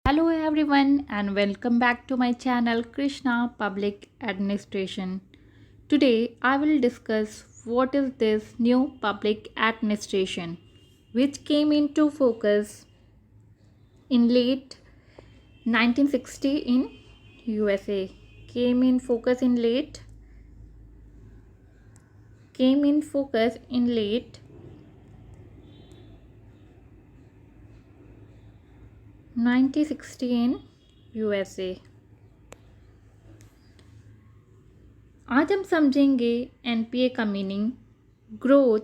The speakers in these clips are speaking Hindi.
Hello everyone and welcome back to my channel Krishna Public Administration. Today I will discuss what is this new public administration which came into focus in late 1960 in USA. Came in focus in late 1960 in USA. आज हम समझेंगे एनपीए का मीनिंग, ग्रोथ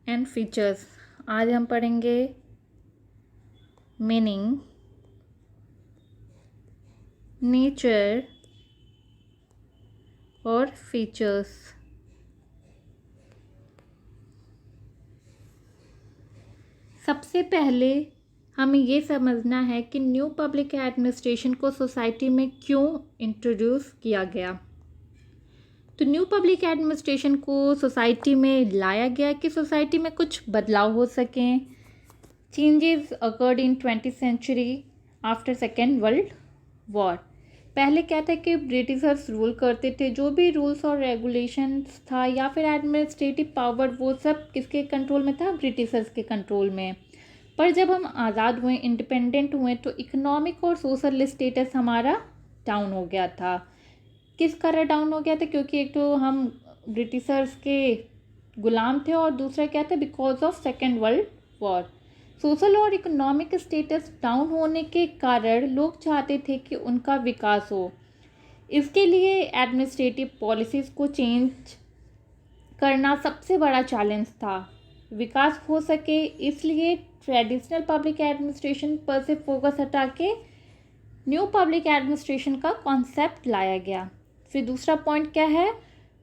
एंड फीचर्स। आज हम पढ़ेंगे मीनिंग, नेचर और फीचर्स। सबसे पहले हमें ये समझना है कि न्यू पब्लिक एडमिनिस्ट्रेशन को सोसाइटी में क्यों इंट्रोड्यूस किया गया। तो न्यू पब्लिक एडमिनिस्ट्रेशन को सोसाइटी में लाया गया कि सोसाइटी में कुछ बदलाव हो सकें। Changes occurred in 20th century after second world war. पहले क्या था कि ब्रिटिशर्स रूल करते थे, जो भी रूल्स और रेगुलेशंस था या फिर एडमिनिस्ट्रेटिव पावर, वो सब किसके कंट्रोल में था? ब्रिटिशर्स के कंट्रोल में। पर जब हम आज़ाद हुए, इंडिपेंडेंट हुए, तो इकोनॉमिक और सोशल स्टेटस हमारा डाउन हो गया था। किस कारण डाउन हो गया था? क्योंकि एक तो हम ब्रिटिशर्स के गुलाम थे और दूसरा क्या था? Because of second world war. Social और इकोनॉमिक स्टेटस डाउन होने के कारण लोग चाहते थे कि उनका विकास हो। इसके लिए एडमिनिस्ट्रेटिव पॉलिसीज़ को चेंज करना सबसे बड़ा चैलेंज था। विकास हो सके इसलिए ट्रेडिशनल पब्लिक एडमिनिस्ट्रेशन पर से फोकस हटा के न्यू पब्लिक एडमिनिस्ट्रेशन का कॉन्सेप्ट लाया गया। फिर दूसरा पॉइंट क्या है?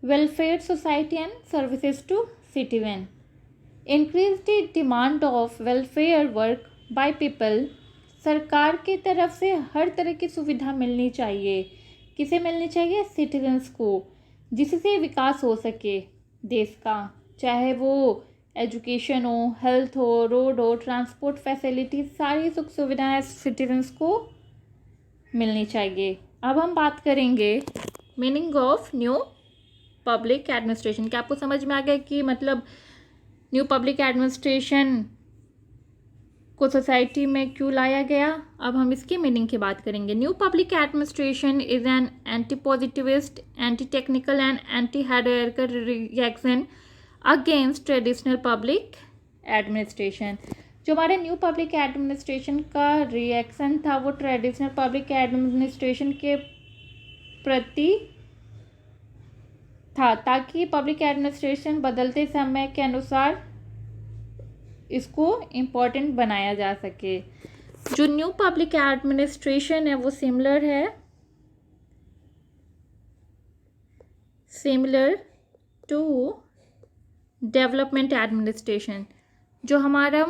Welfare society and services to citizen. Increase the demand of welfare work by people. सरकार की तरफ से हर तरह की सुविधा मिलनी चाहिए। किसे मिलनी चाहिए? सिटीजन्स को, जिससे विकास हो सके देश का, चाहे वो एजुकेशन हो, हेल्थ हो, रोड हो, ट्रांसपोर्ट फैसिलिटी, सारी सुख सुविधाएं सिटीजन्स को मिलनी चाहिए। अब हम बात करेंगे meaning of new public administration. क्या आपको समझ में आ गया कि मतलब न्यू पब्लिक एडमिनिस्ट्रेशन को सोसाइटी में क्यों लाया गया? अब हम इसकी मीनिंग की बात करेंगे। New public administration is an anti positivist, anti technical and anti hierarchical reaction against traditional public administration. जो हमारे न्यू पब्लिक एडमिनिस्ट्रेशन का रिएक्शन था वो ट्रेडिशनल पब्लिक एडमिनिस्ट्रेशन के प्रति था, ताकि पब्लिक एडमिनिस्ट्रेशन बदलते समय के अनुसार इसको इम्पोर्टेंट बनाया जा सके। जो न्यू पब्लिक एडमिनिस्ट्रेशन है वो सिमिलर टू डेवलपमेंट एडमिनिस्ट्रेशन। जो हमारा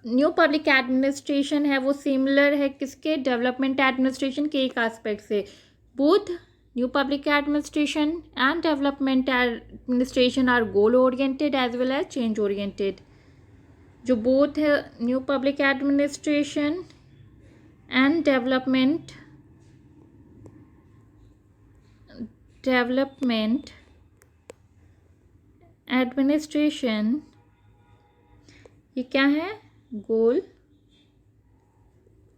न्यू पब्लिक एडमिनिस्ट्रेशन है वो सिमिलर है किसके? डेवलपमेंट एडमिनिस्ट्रेशन के एक एस्पेक्ट से। Both new public administration and development administration are goal oriented as well as change oriented. जो बोथ है new public administration and development administration, ये क्या है? Goal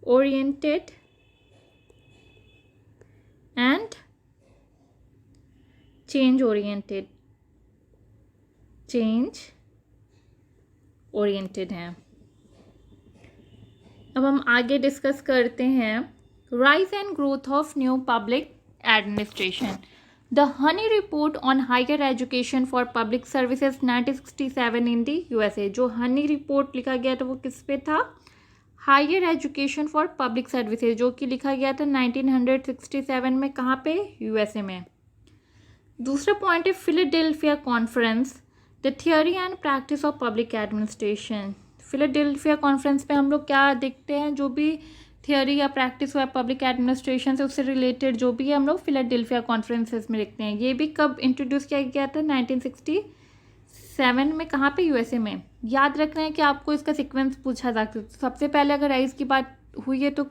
oriented and change oriented हैं। अब हम आगे डिस्कस करते हैं rise and growth of new public administration. The Honey report on higher education for public services 1967 in the USA. जो हनी रिपोर्ट लिखा गया था वो किस पे था? Higher education for public services, जो कि लिखा गया था 1967 में। कहाँ पे? यूएसए में। दूसरा पॉइंट है Philadelphia conference, the theory and practice of public administration. Philadelphia conference पे हम लोग क्या देखते हैं? जो भी थियोरी या प्रैक्टिस हुआ पब्लिक एडमिनिस्ट्रेशन से, उससे रिलेटेड जो भी है हम लोग फिलाडेल्फिया कॉन्फ्रेंसेस में देखते हैं। ये भी कब इंट्रोड्यूस किया गया था? 1967 में। कहाँ पे? यूएसए में। याद रखना है कि आपको इसका सीक्वेंस पूछा जा सकता है। सबसे पहले अगर राइज की बात हुई है तो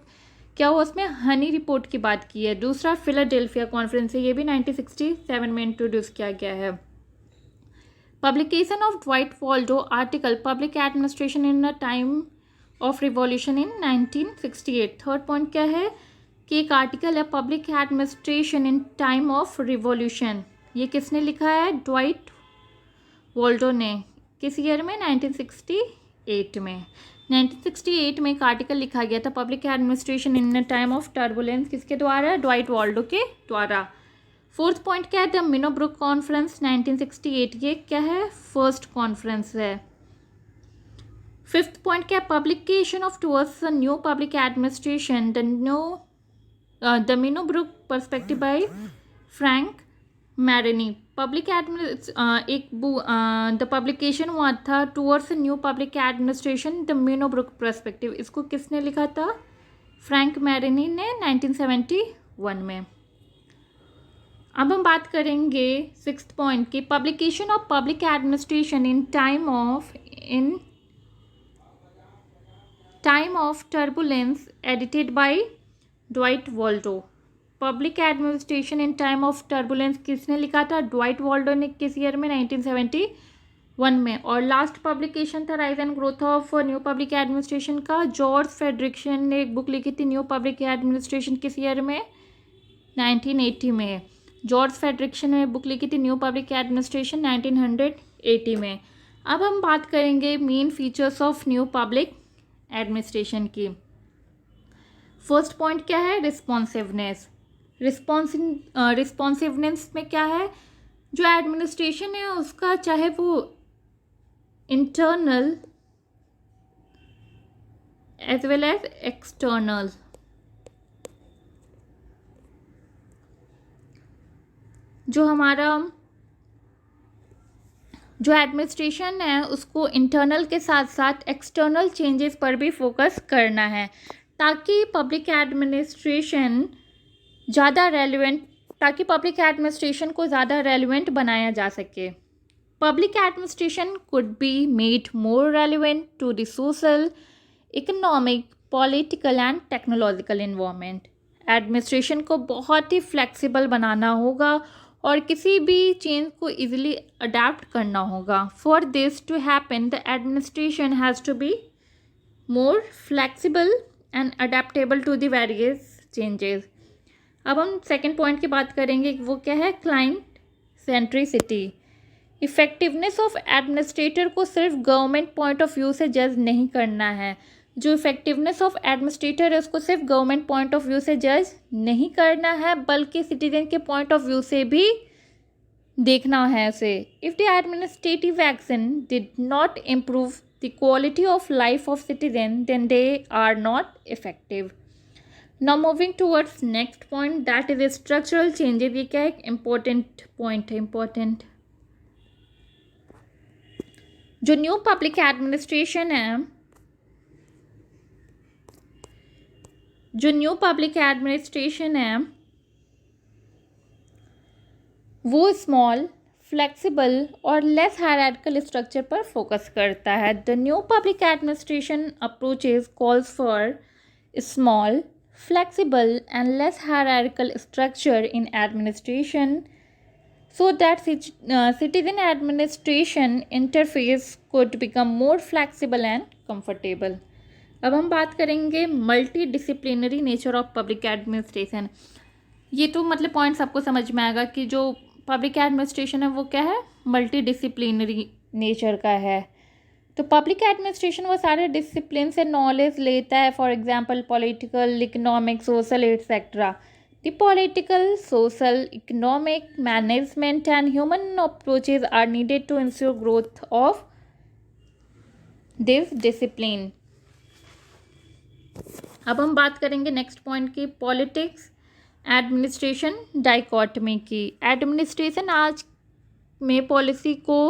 क्या हुआ, उसमें हनी रिपोर्ट की बात की है। दूसरा फिलाडेल्फिया कॉन्फ्रेंस है, ये भी 1967 में इंट्रोड्यूस किया गया है। Publication of Dwight Waldo article public administration in a time of revolution in 1968। Third point क्या है कि एक आर्टिकल है public administration in time of revolution, ये किसने लिखा है, ड्वाइट वॉल्डो ने। किस ईयर में, 1968 में। 1968 में एक आर्टिकल लिखा गया था public administration in a time of turbulence, किसके द्वारा, ड्वाइट वॉल्डो के द्वारा। फोर्थ पॉइंट क्या है, द मिनोब्रुक कॉन्फ्रेंस 1968, ये क्या है, फर्स्ट कॉन्फ्रेंस है। फिफ्थ पॉइंट क्या है, publication of towards the new public administration the Minnowbrook perspective by Frank Marini. Public the publication हुआ था towards new public administration the Minnowbrook perspective, इसको किसने लिखा था, फ्रैंक मैरनी ने 1971 में। अब हम बात करेंगे सिक्स्थ पॉइंट की, publication of public administration in time of turbulence edited by Dwight Waldo. Public administration in time of turbulence किसने लिखा था, ड्वाइट वॉल्डो ने। किस ईयर में, 1971 में। और लास्ट पब्लिकेशन था rise and growth of new public administration का, जॉर्ज फ्रेडरिक्सन ने एक बुक लिखी थी न्यू पब्लिक एडमिनिस्ट्रेशन, किस ईयर में, 1980 में। जॉर्ज फ्रेडरिक्सन ने बुक लिखी थी न्यू पब्लिक एडमिनिस्ट्रेशन 1980 में। अब हम बात करेंगे main features of new public administration की। फर्स्ट पॉइंट क्या है, रिस्पॉन्सिवनेस। रिस्पॉन्सिवनेस में क्या है, जो एडमिनिस्ट्रेशन है उसका, चाहे वो internal as well as external, जो एडमिनिस्ट्रेशन है उसको इंटरनल के साथ साथ एक्सटर्नल चेंजेस पर भी फोकस करना है, ताकि पब्लिक एडमिनिस्ट्रेशन को ज़्यादा रेलिवेंट बनाया जा सके। Public administration could be made more relevant to the social, economic, political and technological environment. Administration को बहुत ही फ्लेक्सिबल बनाना होगा और किसी भी चेंज को इजीली अडेप्ट करना होगा। For this to happen the administration has to be more flexible and adaptable to the various changes. अब हम सेकेंड पॉइंट की बात करेंगे, वो क्या है, client centricity. Effectiveness of administrator को सिर्फ गवर्नमेंट पॉइंट ऑफ व्यू से जज नहीं करना है। जो इफेक्टिवनेस ऑफ एडमिनिस्ट्रेटर है उसको सिर्फ गवर्नमेंट पॉइंट ऑफ व्यू से जज नहीं करना है, बल्कि सिटीजन के पॉइंट ऑफ व्यू से भी देखना है उसे। If the administrative action did not improve the quality of life of citizen then they are not effective. Now moving towards next point, that is structural changes। ये क्या है, इम्पोर्टेंट पॉइंट है, इम्पोर्टेंट। जो न्यू पब्लिक एडमिनिस्ट्रेशन है, वो स्मॉल, फ्लेक्सिबल और लेस हायरार्किकल स्ट्रक्चर पर फोकस करता है। The new public administration approaches calls for small, flexible and less hierarchical structure in administration so that citizen administration interface could become more flexible and comfortable। अब हम बात करेंगे multi disciplinary nature of public administration. ये तो मतलब पॉइंट सबको समझ में आएगा कि जो पब्लिक एडमिनिस्ट्रेशन है वो क्या है, मल्टी डिसिप्लिनरी नेचर का है। तो पब्लिक एडमिनिस्ट्रेशन वो सारे डिसिप्लिन से नॉलेज लेता है, for example political, economic, social etcetera. The political, social, economic, management and human approaches are needed to ensure growth of this discipline. अब हम बात करेंगे नेक्स्ट पॉइंट की, पॉलिटिक्स एडमिनिस्ट्रेशन डाइकोटमी की। एडमिनिस्ट्रेशन आज में पॉलिसी को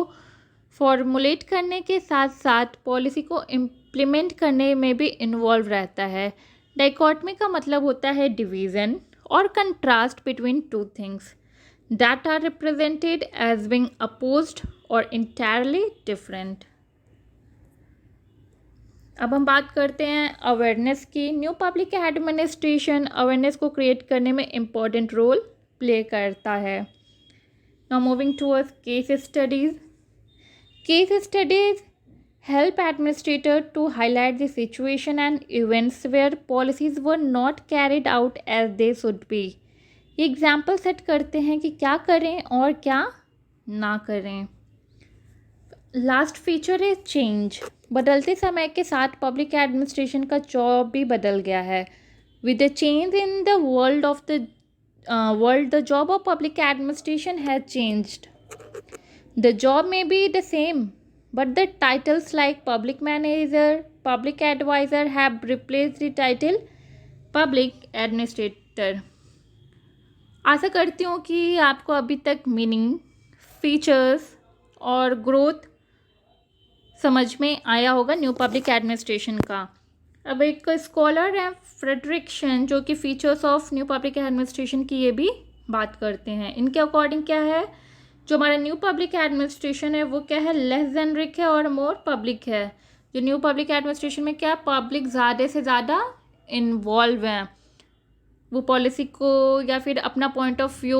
फॉर्मुलेट करने के साथ साथ पॉलिसी को इम्प्लीमेंट करने में भी इन्वॉल्व रहता है। डाइकोटमी का मतलब होता है डिवीज़न और contrast between two things that are represented as being opposed और इंटायरली डिफरेंट। अब हम बात करते हैं अवेयरनेस की। न्यू पब्लिक एडमिनिस्ट्रेशन अवेयरनेस को क्रिएट करने में इम्पॉर्टेंट रोल प्ले करता है। Now moving towards case studies. Case studies help administrator to highlight the situation and events where policies were not carried out as they should be। ये एग्जाम्पल सेट करते हैं कि क्या करें और क्या ना करें। लास्ट फीचर है चेंज। बदलते समय के साथ पब्लिक एडमिनिस्ट्रेशन का जॉब भी बदल गया है। With the change in the world the job of public administration has changed. The job में be the same but the titles like public manager, public advisor have replaced the title public administrator। आशा करती हूँ कि आपको अभी तक मीनिंग, फीचर्स और ग्रोथ समझ में आया होगा न्यू पब्लिक एडमिनिस्ट्रेशन का। अब एक स्कॉलर है फ्रेडरिक्सन जो कि features of new public administration की ये भी बात करते हैं। इनके अकॉर्डिंग क्या है, जो हमारा न्यू पब्लिक एडमिनिस्ट्रेशन है वो क्या है, लेस जेनरिक है और मोर पब्लिक है। जो न्यू पब्लिक एडमिनिस्ट्रेशन में क्या पब्लिक ज़्यादा से ज़्यादा इन्वॉल्व हैं, वो पॉलिसी को या फिर अपना पॉइंट ऑफ व्यू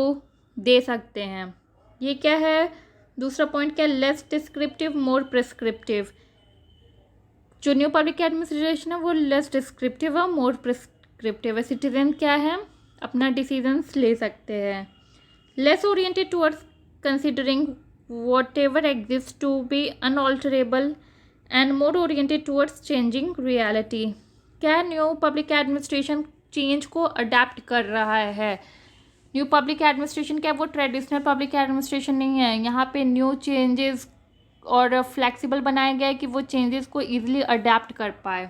दे सकते हैं। ये क्या है, दूसरा पॉइंट क्या है, लेस डिस्क्रिप्टिव मोर प्रिस्क्रिप्टिव। जो न्यू पब्लिक एडमिनिस्ट्रेशन है वो लेस डिस्क्रिप्टिव और मोर प्रिस्क्रिप्टिव है। सिटीजन क्या है, अपना डिसीजंस ले सकते हैं। Less oriented towards considering whatever exists to be unalterable and more oriented towards changing reality। क्या न्यू पब्लिक एडमिनिस्ट्रेशन चेंज को अडेप्ट कर रहा है। न्यू पब्लिक एडमिनिस्ट्रेशन क्या वो ट्रेडिशनल पब्लिक एडमिनिस्ट्रेशन नहीं है। यहाँ पे न्यू चेंजेस और फ्लेक्सिबल बनाया गया है कि वो चेंजेस को ईजिली अडेप्ट कर पाए।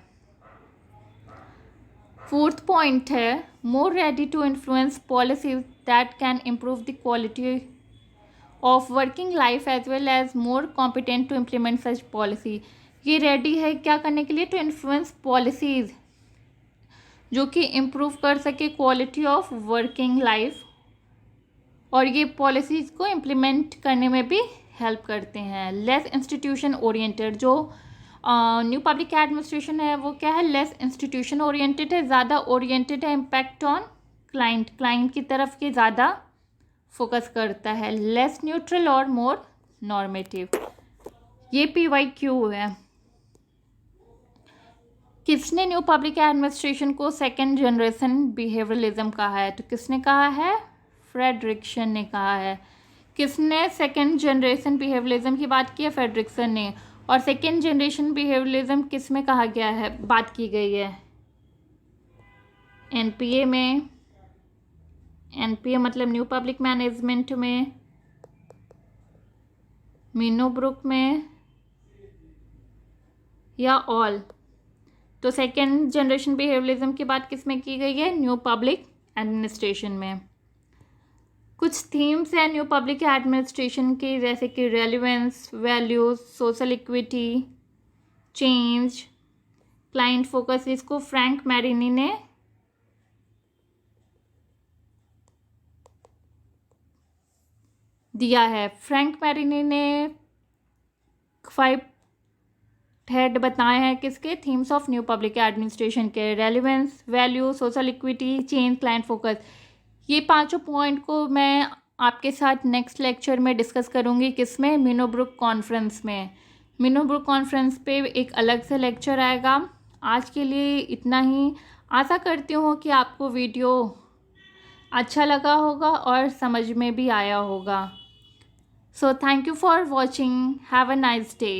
फोर्थ पॉइंट है more ready to influence policies that can improve the quality of working life as well as more competent to implement such policy. ये रेडी है क्या करने के लिए, टू इन्फ्लुएंस पॉलिसीज़ जो कि इम्प्रूव कर सके क्वालिटी ऑफ वर्किंग लाइफ, और ये पॉलिसीज़ को इम्प्लीमेंट करने में भी हेल्प करते हैं। लेस इंस्टीट्यूशन ओरिएंटेड, जो न्यू पब्लिक एडमिनिस्ट्रेशन है वो क्या है, लेस इंस्टीट्यूशन ओरिएंटेड है, ज़्यादा ओरिएंटेड है इम्पैक्ट ऑन क्लाइंट की तरफ के ज़्यादा फोकस करता है। लेस न्यूट्रल और मोर नॉर्मेटिव। ये PYQ है। किसने न्यू पब्लिक एडमिनिस्ट्रेशन को सेकेंड जनरेशन बिहेवियरलिज्म कहा है, तो किसने कहा है, फ्रेडरिक्सन ने कहा है। किसने सेकेंड जनरेशन बिहेवियरलिज्म की बात की है, फ्रेडरिक्सन ने। और सेकेंड जनरेशन बिहेवियरलिज्म किस में कहा गया है, बात की गई है NPA में। NPA मतलब न्यू पब्लिक मैनेजमेंट में, मीनोब्रुक में या ऑल। तो सेकेंड जनरेशन बिहेवियरलिज्म की बात किस में की गई है, न्यू पब्लिक एडमिनिस्ट्रेशन में। कुछ थीम्स हैं न्यू पब्लिक एडमिनिस्ट्रेशन की, जैसे कि relevance, values, social equity, change, client focus. इसको फ्रैंक मैरिनी ने दिया है। फ्रैंक मैरिनी ने 5 हेड बताए हैं किसके, themes of new public administration के, relevance, value, social equity, change, client focus. ये 5 पॉइंट को मैं आपके साथ नेक्स्ट लेक्चर में डिस्कस करूँगी, किसमें, मीनोब्रुक कॉन्फ्रेंस में। मीनोब्रुक कॉन्फ्रेंस पे एक अलग से लेक्चर आएगा। आज के लिए इतना ही। आशा करती हूँ कि आपको वीडियो अच्छा लगा होगा और समझ में भी आया होगा। So thank you for watching. Have a nice day.